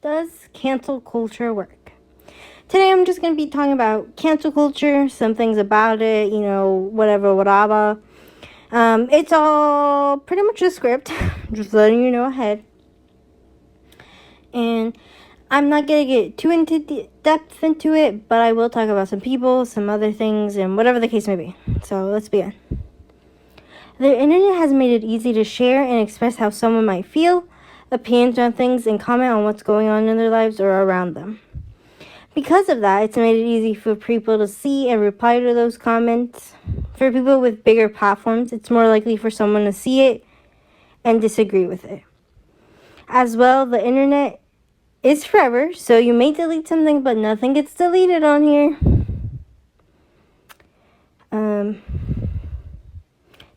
Does cancel culture work? Today I'm just going to be talking about cancel culture, some things about it, whatever. It's all pretty much a script, just letting you know ahead. And I'm not going to get too into depth into it, but I will talk about some people, some other things, and whatever the case may be. So let's begin. The internet has made it easy to share and express how someone might feel, opinions on things, and comment on what's going on in their lives or around them. Because of that, it's made it easy for people to see and reply to those comments. For people with bigger platforms, it's more likely for someone to see it and disagree with it. As well, the internet is forever, so you may delete something, but nothing gets deleted on here.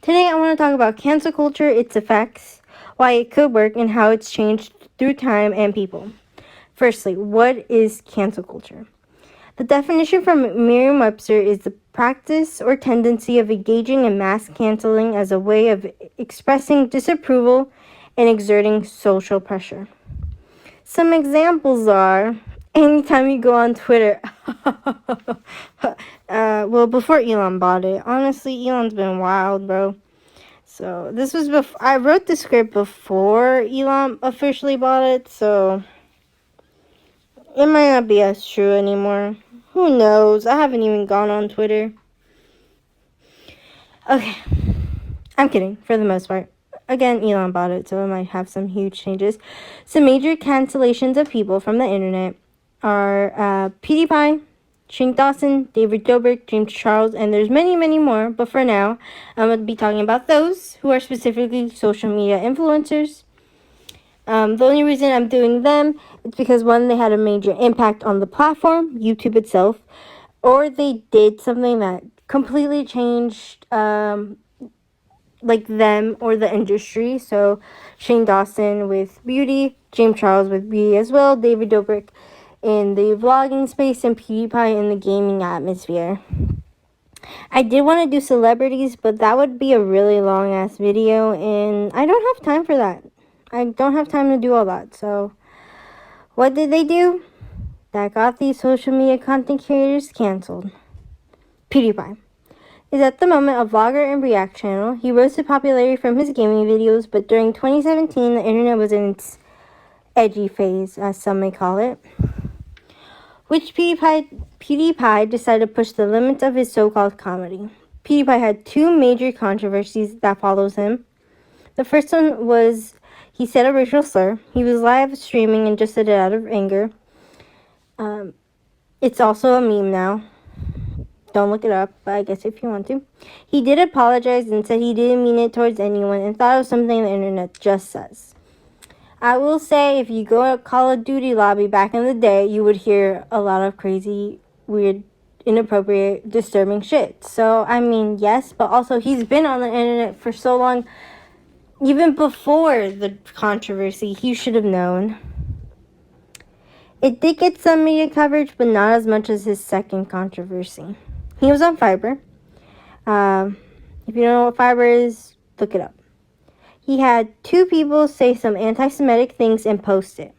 Today I want to talk about cancel culture, its effects, why it could work, and how it's changed through time and people. Firstly, what is cancel culture? The definition from Merriam-Webster is the practice or tendency of engaging in mass canceling as a way of expressing disapproval and exerting social pressure. Some examples are, anytime you go on Twitter, before Elon bought it. Honestly, Elon's been wild, bro. So this was before I wrote the script before Elon officially bought it, so it might not be as true anymore. Who knows? I haven't even gone on Twitter. Okay, I'm kidding for the most part. Again, Elon bought it, so it might have some huge changes. Some major cancellations of people from the internet are Pewdiepie, Shane Dawson, David Dobrik, James Charles, and there's many, many more. But for now, I'm going to be talking about those who are specifically social media influencers. The only reason I'm doing them is because, one, they had a major impact on the platform, YouTube itself, or they did something that completely changed them or the industry. So Shane Dawson with beauty, James Charles with beauty as well, David Dobrik in the vlogging space, and PewDiePie in the gaming atmosphere. I did want to do celebrities, but that would be a really long ass video, and I don't have time for that. I don't have time to do all that. So what did they do that got these social media content creators canceled? PewDiePie is at the moment a vlogger and react channel. He rose to popularity from his gaming videos, but during 2017, the internet was in its edgy phase, as some may call it, which PewDiePie decided to push the limits of his so-called comedy. PewDiePie had two major controversies that follows him. The first one was he said a racial slur. He was live streaming and just said it out of anger. It's also a meme now. Don't look it up, but I guess if you want to. He did apologize and said he didn't mean it towards anyone and thought it was something the internet just says. I will say, if you go to a Call of Duty lobby back in the day, you would hear a lot of crazy, weird, inappropriate, disturbing shit. So, I mean, yes, but also he's been on the internet for so long. Even before the controversy, he should have known. It did get some media coverage, but not as much as his second controversy. He was on Fiverr. If you don't know what Fiverr is, look it up. He had two people say some anti-Semitic things and post it.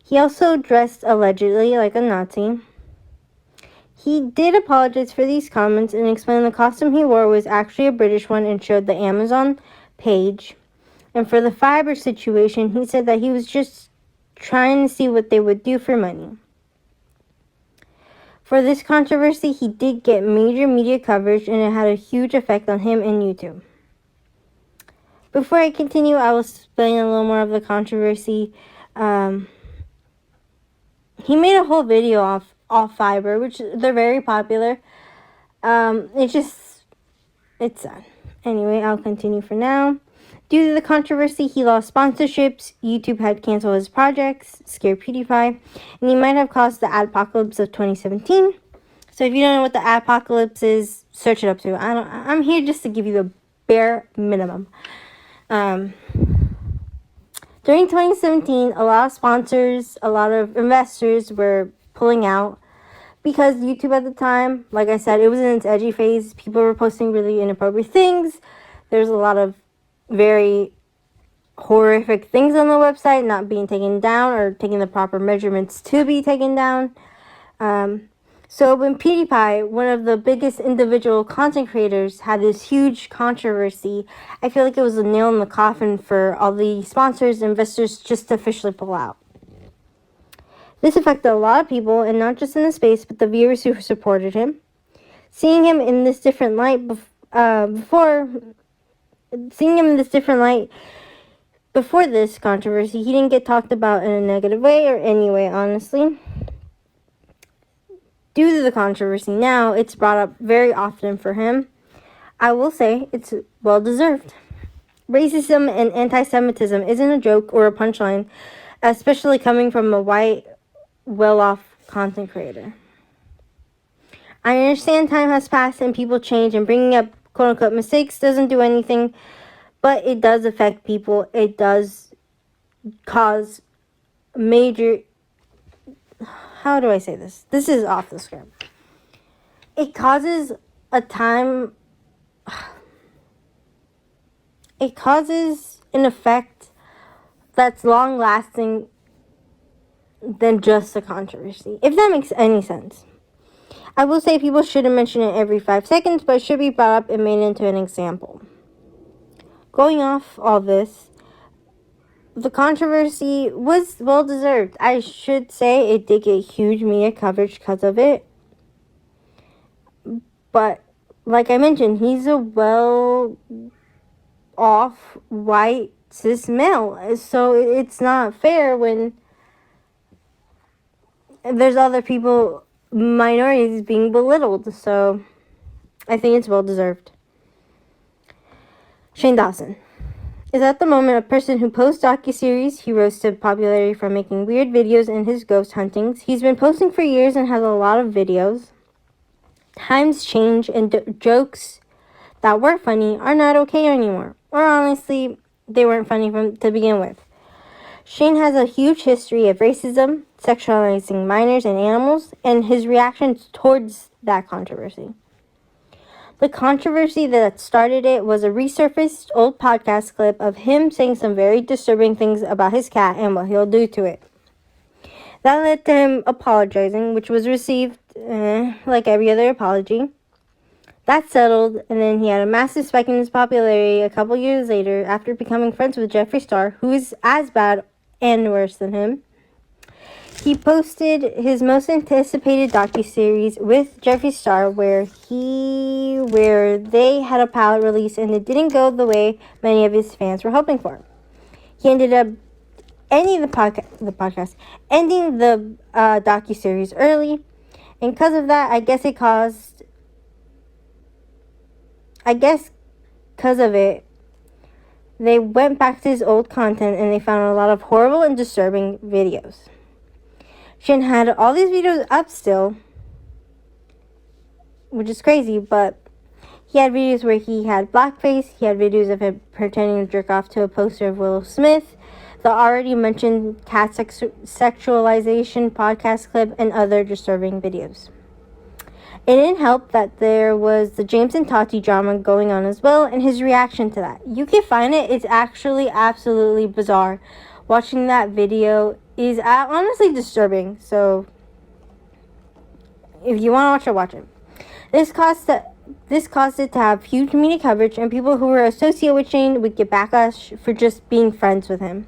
He also dressed allegedly like a Nazi. He did apologize for these comments and explained the costume he wore was actually a British one and showed the Amazon page. And for the Fiverr situation, he said that he was just trying to see what they would do for money. For this controversy, he did get major media coverage, and it had a huge effect on him and YouTube. Before I continue, I will explain a little more of the controversy. He made a whole video off Fiverr, which they're very popular. It's sad. Anyway, I'll continue for now. Due to the controversy, he lost sponsorships, YouTube had canceled his projects, scared PewDiePie, and he might have caused the adpocalypse of 2017. So if you don't know what the adpocalypse is, search it up too. I'm here just to give you the bare minimum. During 2017, a lot of sponsors, a lot of investors were pulling out because YouTube at the time, like I said, it was in its edgy phase. People were posting really inappropriate things. There's a lot of very horrific things on the website not being taken down or taking the proper measurements to be taken down. So when Pewdiepie, one of the biggest individual content creators, had this huge controversy, I feel like it was a nail in the coffin for all the sponsors and investors just to officially pull out. This affected a lot of people, and not just in the space, but the viewers who supported him. Seeing him in this different light before this controversy, he didn't get talked about in a negative way or any way, honestly. Due to the controversy now, it's brought up very often for him. I will say it's well-deserved. Racism and anti-Semitism isn't a joke or a punchline, especially coming from a white, well-off content creator. I understand time has passed and people change, and bringing up quote-unquote mistakes doesn't do anything, but it does affect people. It does cause major... How do I say this? This is off the script. It causes an effect that's long-lasting than just a controversy, if that makes any sense. I will say people shouldn't mention it every 5 seconds, but it should be brought up and made into an example. Going off all this, the controversy was well-deserved. I should say it did get huge media coverage because of it. But, like I mentioned, he's a well-off, white, cis male. So it's not fair when there's other people, minorities, being belittled. So I think it's well-deserved. Shane Dawson is at the moment a person who posts docuseries. He rose to popularity from making weird videos in his ghost huntings. He's been posting for years and has a lot of videos. Times change, and jokes that were funny are not okay anymore. Or honestly, they weren't funny to begin with. Shane has a huge history of racism, sexualizing minors and animals, and his reactions towards that controversy. The controversy that started it was a resurfaced old podcast clip of him saying some very disturbing things about his cat and what he'll do to it. That led to him apologizing, which was received like every other apology. That settled, and then he had a massive spike in his popularity a couple years later after becoming friends with Jeffree Star, who is as bad and worse than him. He posted his most anticipated docuseries with Jeffree Star where they had a pilot release and it didn't go the way many of his fans were hoping for. He ended up ending the docuseries early, and because of that, because of it, they went back to his old content and they found a lot of horrible and disturbing videos. Shane had all these videos up still, which is crazy, but he had videos where he had blackface, he had videos of him pretending to jerk off to a poster of Will Smith, the already mentioned cat sexualization podcast clip, and other disturbing videos. It didn't help that there was the James and Tati drama going on as well, and his reaction to that. You can find it. It's actually absolutely bizarre. Watching that video is honestly disturbing. So, if you want to watch it. This caused it to have huge media coverage, and people who were associated with Shane would get backlash for just being friends with him.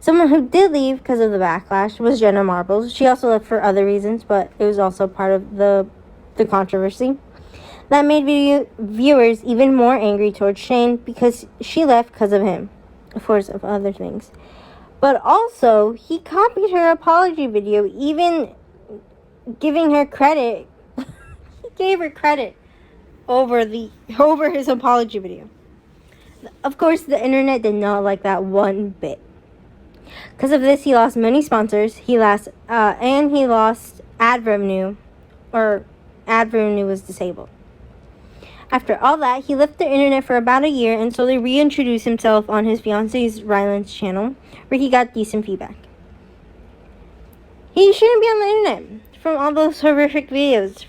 Someone who did leave because of the backlash was Jennamarbles. She also left for other reasons, but it was also part of the controversy. That made viewers even more angry towards Shane because she left because of him, of course, of other things. But also, he copied her apology video, even giving her credit. He gave her credit over his apology video. Of course, the internet did not like that one bit. Because of this, he lost many sponsors. He lost ad revenue, or ad revenue was disabled. After all that, he left the internet for about a year and slowly reintroduced himself on his fiance's Ryland's channel, where he got decent feedback. He shouldn't be on the internet from all those horrific videos,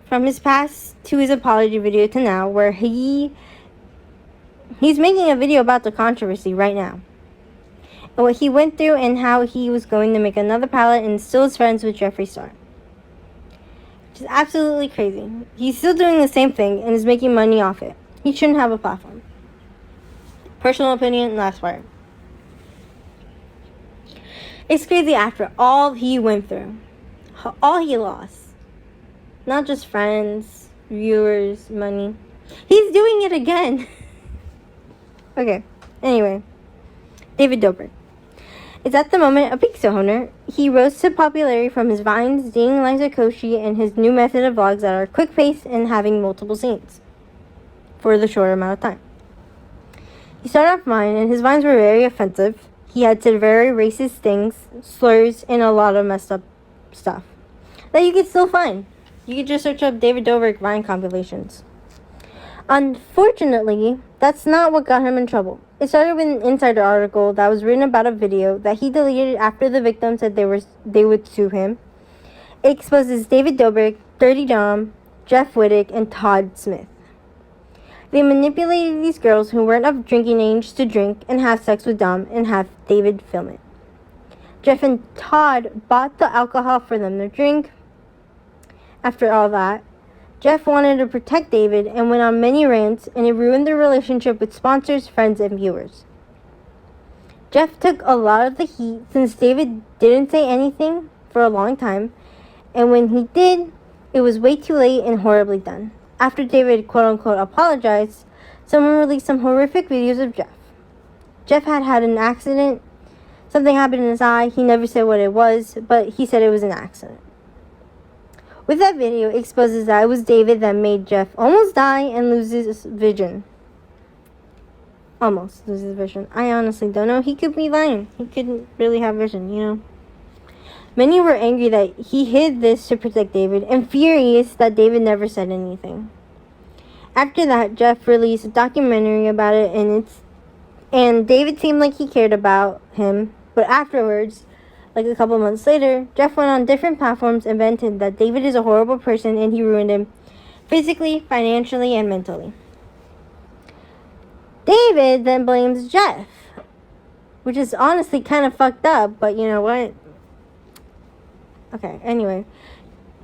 from his past to his apology video to now, where he's making a video about the controversy right now. what he went through and how he was going to make another pilot and still is friends with Jeffree Star. Which is absolutely crazy. He's still doing the same thing and is making money off it. He shouldn't have a platform. Personal opinion, last word. It's crazy after all he went through. All he lost. Not just friends, viewers, money. He's doing it again. Okay, anyway. David Dobrik is at the moment a pizza owner. He rose to popularity from his vines, dating Liza Koshy, and his new method of vlogs that are quick-paced and having multiple scenes for the short amount of time. He started off Vine, and his vines were very offensive. He had said very racist things, slurs, and a lot of messed up stuff that you could still find. You could just search up David Dobrik Vine compilations. Unfortunately, that's not what got him in trouble. It started with an insider article that was written about a video that he deleted after the victim said they would sue him. It exposes David Dobrik, Dirty Dom, Jeff Wittick, and Todd Smith. They manipulated these girls who weren't of drinking age to drink and have sex with Dom and have David film it. Jeff and Todd bought the alcohol for them to drink. After all that, Jeff wanted to protect David and went on many rants, and it ruined their relationship with sponsors, friends, and viewers. Jeff took a lot of the heat since David didn't say anything for a long time, and when he did, it was way too late and horribly done. After David quote-unquote apologized, someone released some horrific videos of Jeff. Jeff had an accident. Something happened in his eye. He never said what it was, but he said it was an accident. With that video, it exposes that it was David that made Jeff almost die and lose his vision. Almost lose his vision. I honestly don't know. He could be lying. He couldn't really have vision, you know. Many were angry that he hid this to protect David and furious that David never said anything. After that, Jeff released a documentary about it, and David seemed like he cared about him, but afterwards, like a couple months later, Jeff went on different platforms and vented that David is a horrible person and he ruined him physically, financially, and mentally. David then blames Jeff, which is honestly kind of fucked up, but you know what? Okay, anyway.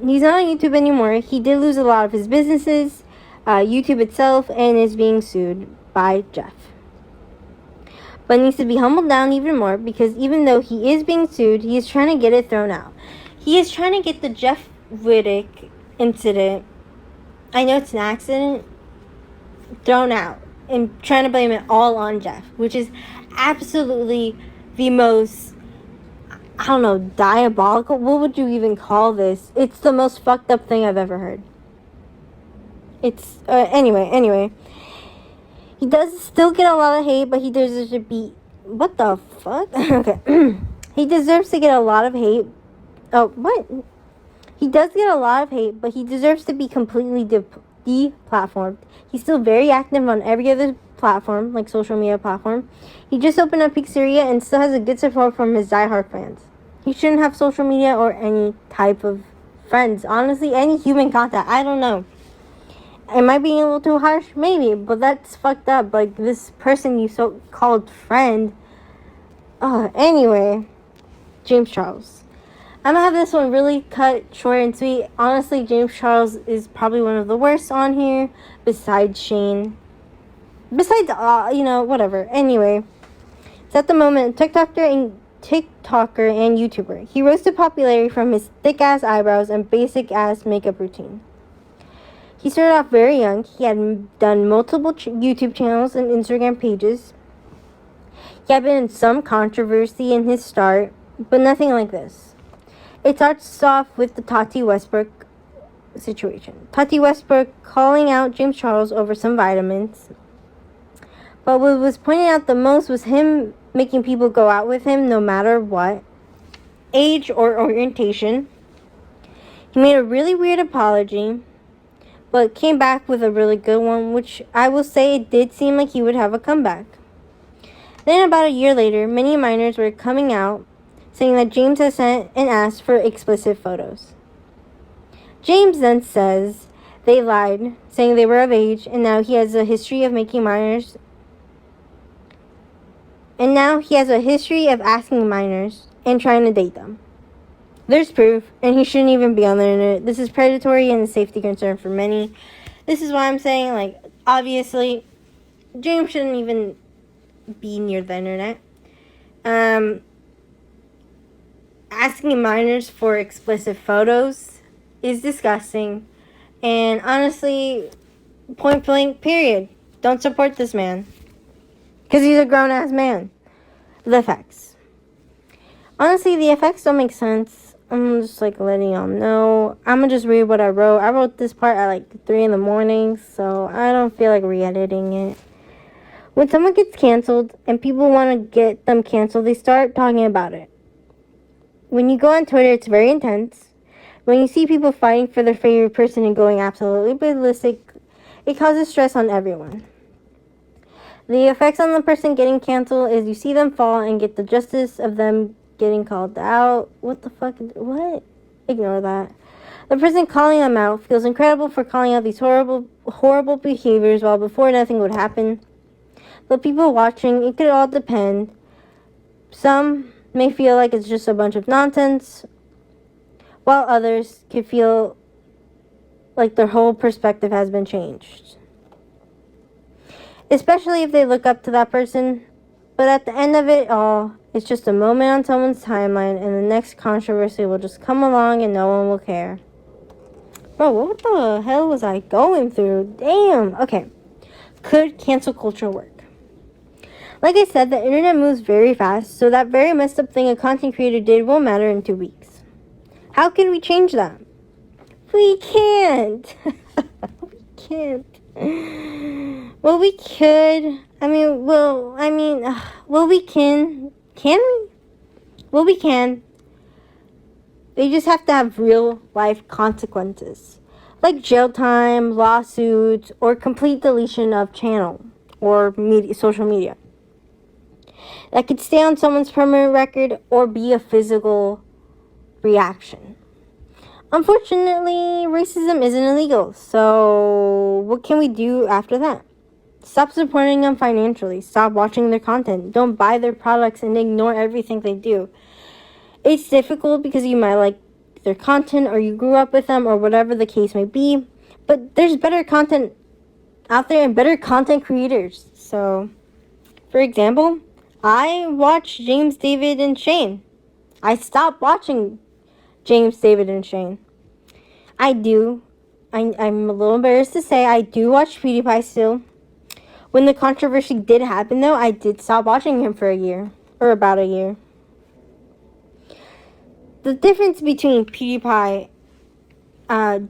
He's not on YouTube anymore. He did lose a lot of his businesses, YouTube itself, and is being sued by Jeff. But needs to be humbled down even more because even though he is being sued, he is trying to get it thrown out. He is trying to get the Jeff Wittick incident, I know it's an accident, thrown out and trying to blame it all on Jeff, which is absolutely the most, I don't know, diabolical. What would you even call this? It's the most fucked up thing I've ever heard. It's, anyway. He does still get a lot of hate, but he deserves to be, what the fuck? Okay. He deserves to get a lot of hate. Oh, what? He does get a lot of hate, but he deserves to be completely deplatformed. He's still very active on every other platform, like social media platform. He just opened a pizzeria and still has a good support from his diehard fans. He shouldn't have social media or any type of friends. Honestly, any human contact. I don't know. Am I being a little too harsh? Maybe, but that's fucked up. Like, this person you so-called friend. Anyway. James Charles. I'm gonna have this one really cut short and sweet. Honestly, James Charles is probably one of the worst on here. Besides Shane. Besides, whatever. Anyway. So at the moment, TikToker and YouTuber. He rose to popularity from his thick-ass eyebrows and basic-ass makeup routine. He started off very young. He had done multiple YouTube channels and Instagram pages. He had been in some controversy in his start, but nothing like this. It starts off with the Tati Westbrook situation. Tati Westbrook calling out James Charles over some vitamins. But what was pointed out the most was him making people go out with him no matter what, age or orientation. He made a really weird apology, but came back with a really good one, which I will say it did seem like he would have a comeback. Then about a year later, many minors were coming out saying that James has sent and asked for explicit photos. James then says they lied, saying they were of age, and now he has a history of making minors And now he has a history of asking minors and trying to date them. There's proof, and he shouldn't even be on the internet. This is predatory and a safety concern for many. This is why I'm saying, like, obviously, James shouldn't even be near the internet. Asking minors for explicit photos is disgusting. And honestly, point blank, period. Don't support this man. Because he's a grown-ass man. The effects. Honestly, the effects don't make sense. I'm just, like, letting y'all know. I'm going to just read what I wrote. I wrote this part at, like, 3 in the morning, so I don't feel like re-editing it. When someone gets canceled and people want to get them canceled, they start talking about it. When you go on Twitter, it's very intense. When you see people fighting for their favorite person and going absolutely ballistic, it causes stress on everyone. The effects on the person getting canceled is you see them fall and get the justice of them getting called out. What the fuck? What? Ignore that. The person calling them out feels incredible for calling out these horrible behaviors while before nothing would happen. The people watching, it could all depend. Some may feel like it's just a bunch of nonsense, while others could feel like their whole perspective has been changed. Especially if they look up to that person. But at the end of it all, it's just a moment on someone's timeline, and the next controversy will just come along and no one will care. Bro, what the hell was I going through? Damn. Okay. Could cancel culture work? Like I said, the internet moves very fast, so that very messed up thing a content creator did won't matter in 2 weeks. How can we change that? We can't. We can't. Well, we could. We can. Can we? Well, we can. They just have to have real life consequences. Like jail time, lawsuits, or complete deletion of channel or social media. That could stay on someone's permanent record or be a physical reaction. Unfortunately, racism isn't illegal, so what can we do after that? Stop supporting them financially. Stop watching their content. Don't buy their products and ignore everything they do. It's difficult because you might like their content or you grew up with them or whatever the case may be, but there's better content out there and better content creators. So, for example, I watch James, David, and Shane. I stopped watching James, David, and Shane. I do. I'm a little embarrassed to say I do watch Pewdiepie still. When the controversy did happen, though, I did stop watching him for a year. Or about a year. The difference between Pewdiepie and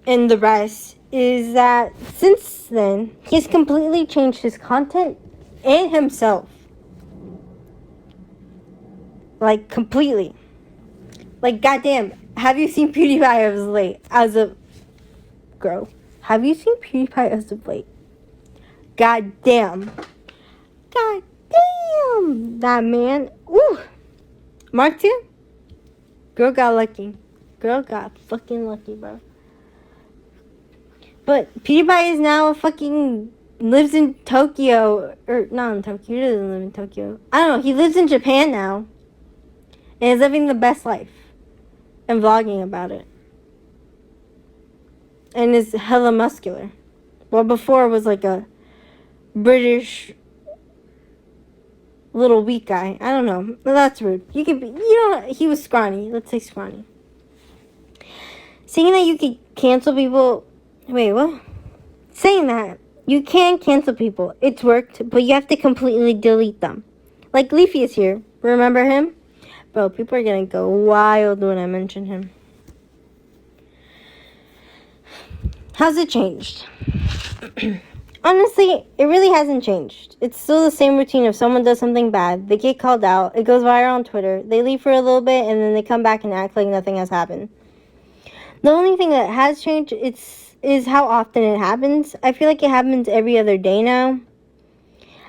the rest is that since then, he's completely changed his content and himself. Like, completely. Like, goddamn, have you seen Pewdiepie as a girl? Have you seen Pewdiepie as of late? Goddamn. Goddamn. That man. Ooh. Mark 2? Girl got lucky. Girl got fucking lucky, bro. But Pewdiepie is now lives in Tokyo. Or, not in Tokyo. He doesn't live in Tokyo. I don't know. He lives in Japan now. And is living the best life. And vlogging about it. And is hella muscular. Well, before was like a British little weak guy. I don't know. That's rude. He was scrawny. Let's say scrawny. Saying that you could cancel people. Wait, what? Saying that you can cancel people. It's worked, but you have to completely delete them. Like Leafy is here. Remember him? Bro, people are gonna go wild when I mention him. How's it changed? Honestly, it really hasn't changed. It's still the same routine. If someone does something bad, they get called out, it goes viral on Twitter, they leave for a little bit, and then they come back and act like nothing has happened. The only thing that has changed is how often it happens. I feel like it happens every other day now.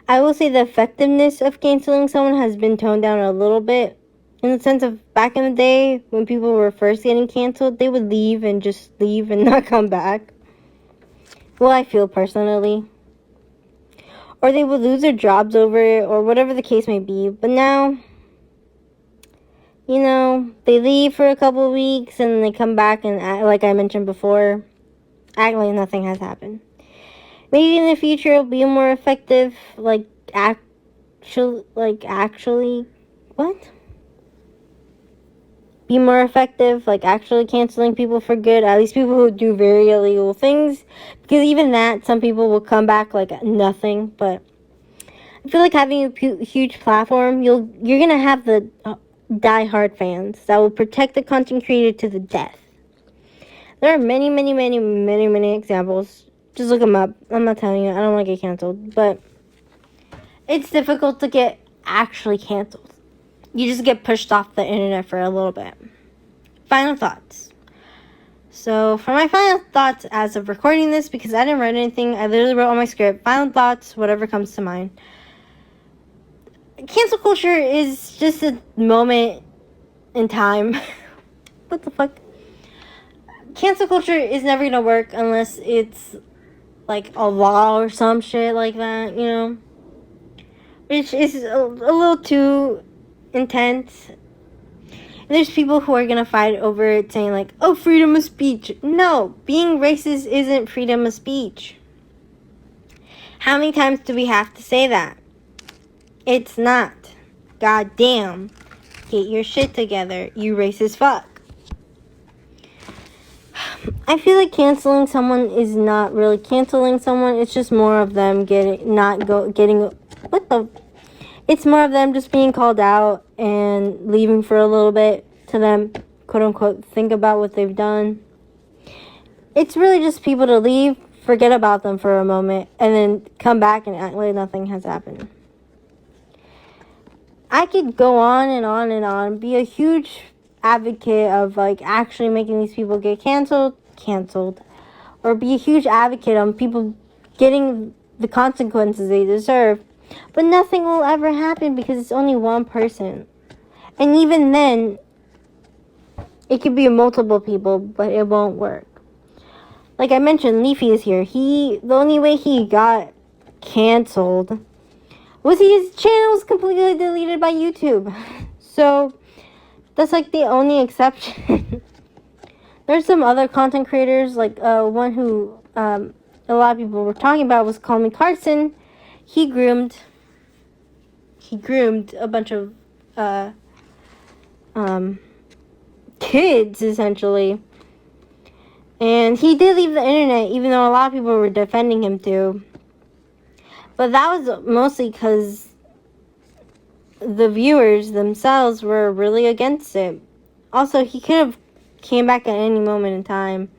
I will say the effectiveness of canceling someone has been toned down a little bit. In the sense of back in the day, when people were first getting canceled, they would leave and not come back. Well, I feel personally. or they would lose their jobs over it, or whatever the case may be. But now, they leave for a couple of weeks and they come back and act, like I mentioned before, act like nothing has happened. Maybe in the future it'll be more effective, be more effective, actually canceling people for good, at least people who do very illegal things, because even that, some people will come back like nothing. But I feel like having a huge platform, you're gonna have the die-hard fans that will protect the content creator to the death. There are many, many, many, many, many examples. Just look them up. I'm not telling you, I don't want to get canceled, but it's difficult to get actually canceled. You just get pushed off the internet for a little bit. Final thoughts. So for my final thoughts as of recording this, because I didn't write anything, I literally wrote on my script, final thoughts, whatever comes to mind. Cancel culture is just a moment in time. What the fuck? Cancel culture is never gonna work unless it's like a law or some shit like that, which is a little too intense. And there's people who are gonna fight over it, saying like, oh, freedom of speech. No, being racist isn't freedom of speech. How many times do we have to say that? It's not. God damn. Get your shit together, you racist fuck. I feel like canceling someone is not really canceling someone. It's just more of them it's more of them just being called out and leaving for a little bit to them, quote unquote, think about what they've done. It's really just people to leave, forget about them for a moment, and then come back and act like nothing has happened. I could go on and on and on, be a huge advocate of actually making these people get canceled, or be a huge advocate on people getting the consequences they deserve, but nothing will ever happen because it's only one person. And even then, it could be multiple people, but it won't work. Like I mentioned, Leafy is here. The only way he got canceled was his channel was completely deleted by YouTube. So that's the only exception. There's some other content creators, one who a lot of people were talking about was Call Me Carson. He groomed a bunch of kids, essentially. And he did leave the internet, even though a lot of people were defending him too. But that was mostly because the viewers themselves were really against it. Also, he could have came back at any moment in time.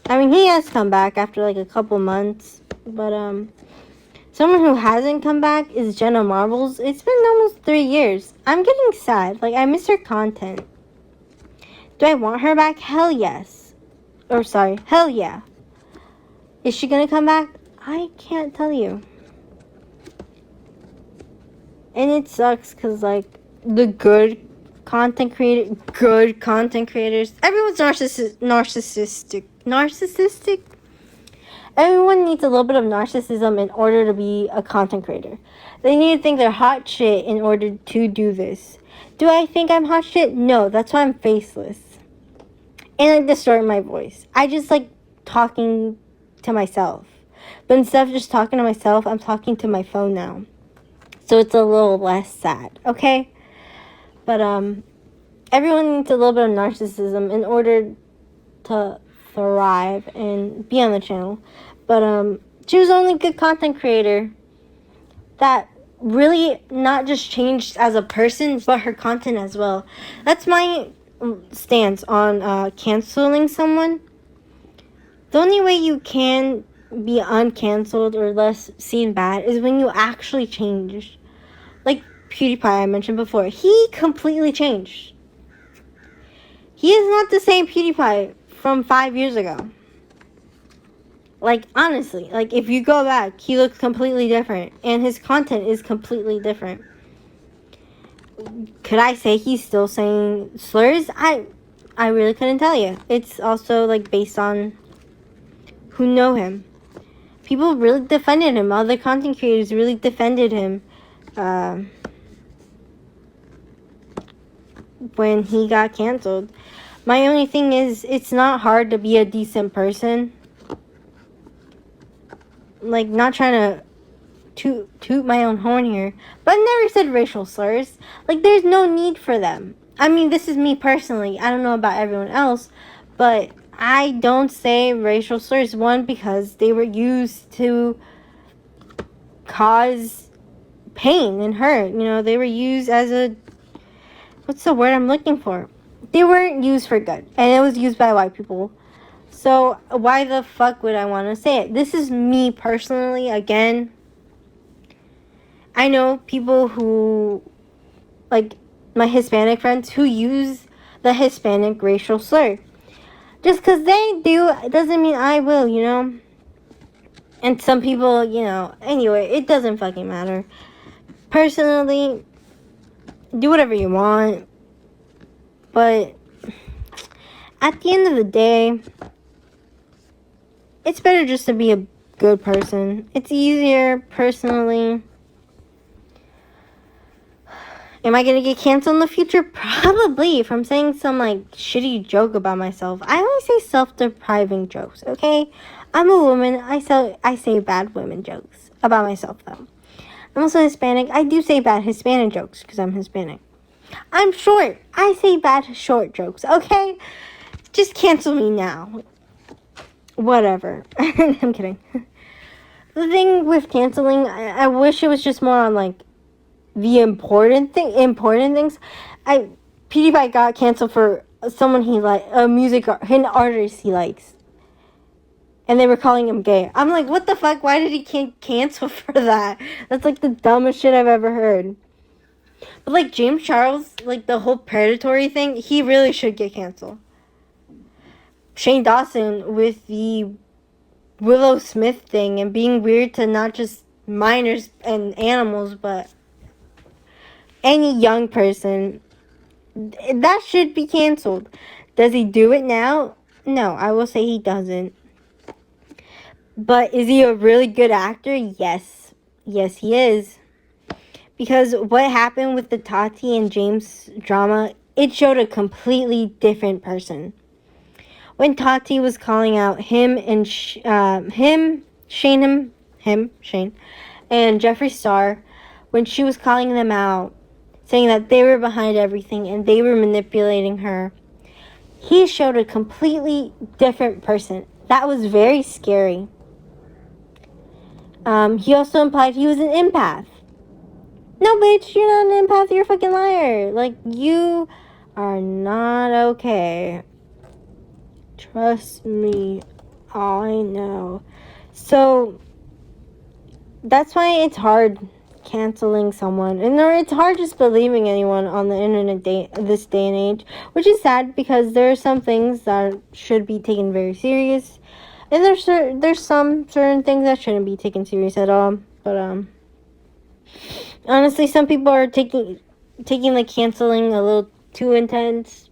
I mean, he has come back after a couple months. But someone who hasn't come back is Jennamarbles. It's been almost 3 years. I'm getting sad. I miss her content. Do I want her back? Hell yes. Hell yeah. Is she gonna come back? I can't tell you. And it sucks because, the good content creators, everyone's narcissistic. Everyone needs a little bit of narcissism in order to be a content creator. They need to think they're hot shit in order to do this. Do I think I'm hot shit? No, that's why I'm faceless. And I distort my voice. I just like talking to myself. But instead of just talking to myself, I'm talking to my phone now. So it's a little less sad, okay? But everyone needs a little bit of narcissism in order to thrive and be on the channel. But she was the only good content creator that really not just changed as a person, but her content as well. That's my stance on canceling someone. The only way you can be uncanceled or less seen bad is when you actually change. Like PewDiePie I mentioned before. He completely changed. He is not the same PewDiePie from 5 years ago. Honestly, if you go back, he looks completely different. And his content is completely different. Could I say he's still saying slurs? I really couldn't tell you. It's also, based on who know him. people really defended him. Other content creators really defended him when he got canceled. My only thing is, it's not hard to be a decent person. Like, not trying to toot my own horn here, but I never said racial slurs. Like, there's no need for them. I mean, this is me personally. I don't know about everyone else, but I don't say racial slurs. One, because they were used to cause pain and hurt. You know, they were used as a... What's the word I'm looking for? They weren't used for good, and it was used by white people. So why the fuck would I want to say it? This is me personally. Again, I know people who, like my Hispanic friends, who use the Hispanic racial slur. Just because they do, doesn't mean I will, you know? And some people, you know, anyway, it doesn't fucking matter. Personally, do whatever you want. But at the end of the day, it's better just to be a good person. It's easier, personally. Am I gonna get canceled in the future? Probably, if I'm saying some, like, shitty joke about myself. I only say self-depriving jokes, okay? I'm a woman. I say bad women jokes about myself, though. I'm also Hispanic. I do say bad Hispanic jokes because I'm Hispanic. I'm short. I say bad short jokes, okay? Just cancel me now. Whatever. I'm kidding. The thing with canceling, I wish it was just more on, like, the important things. Pewdiepie got canceled for someone he like, an artist he likes, and they were calling him gay. I'm like, what the fuck? Why did he cancel for that? That's like the dumbest shit I've ever heard. But like James Charles, like the whole predatory thing, he really should get canceled. Shane Dawson with the Willow Smith thing and being weird to not just minors and animals, but any young person, that should be canceled. Does he do it now? No, I will say he doesn't. But is he a really good actor? Yes. Yes, he is. Because what happened with the Tati and James drama, it showed a completely different person. When Tati was calling out Shane, and Jeffree Star, when she was calling them out, saying that they were behind everything and they were manipulating her, he showed a completely different person. That was very scary. He also implied he was an empath. No, bitch, you're not an empath. You're a fucking liar. Like, you are not okay. Trust me, I know. So, that's why it's hard canceling someone, and it's hard just believing anyone on the internet this day and age, which is sad because there are some things that should be taken very serious, and there's some certain things that shouldn't be taken serious at all. But honestly, some people are taking like canceling a little too intense,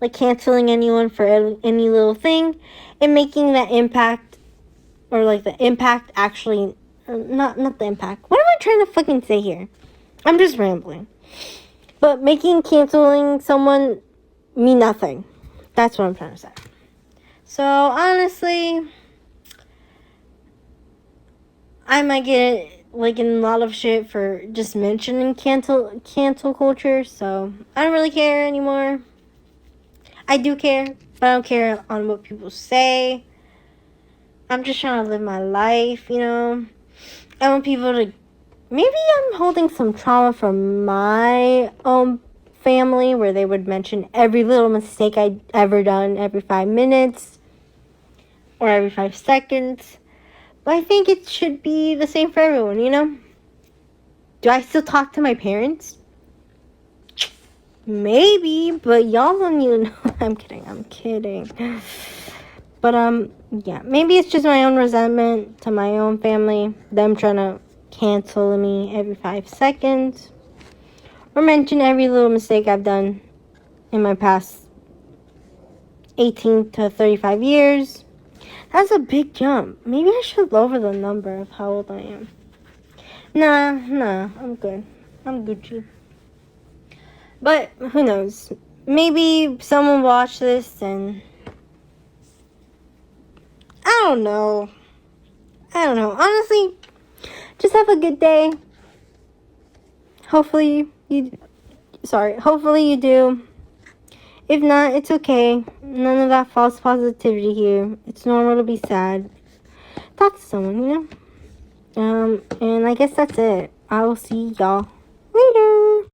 like canceling anyone for any little thing, and making that impact, or like the impact actually. Not the impact. What am I trying to fucking say here? I'm just rambling. But making canceling someone mean nothing. That's what I'm trying to say. So, honestly, I might get, like, in a lot of shit for just mentioning cancel culture. So, I don't really care anymore. I do care, but I don't care on what people say. I'm just trying to live my life, you know. I want people to... Maybe I'm holding some trauma from my own family, where they would mention every little mistake I'd ever done every 5 minutes or every 5 seconds. But I think it should be the same for everyone, you know? Do I still talk to my parents? Maybe, but y'all don't even know. I'm kidding. But, yeah, maybe it's just my own resentment to my own family, them trying to cancel me every 5 seconds, or mention every little mistake I've done in my past 18 to 35 years. That's a big jump. Maybe I should lower the number of how old I am. Nah, I'm good. I'm Gucci. But who knows? Maybe someone watched this and I don't know. Honestly, just have a good day. Hopefully you do. If not, it's okay. None of that false positivity here. It's normal to be sad. Talk to someone, you know? And I guess that's it. I will see y'all later.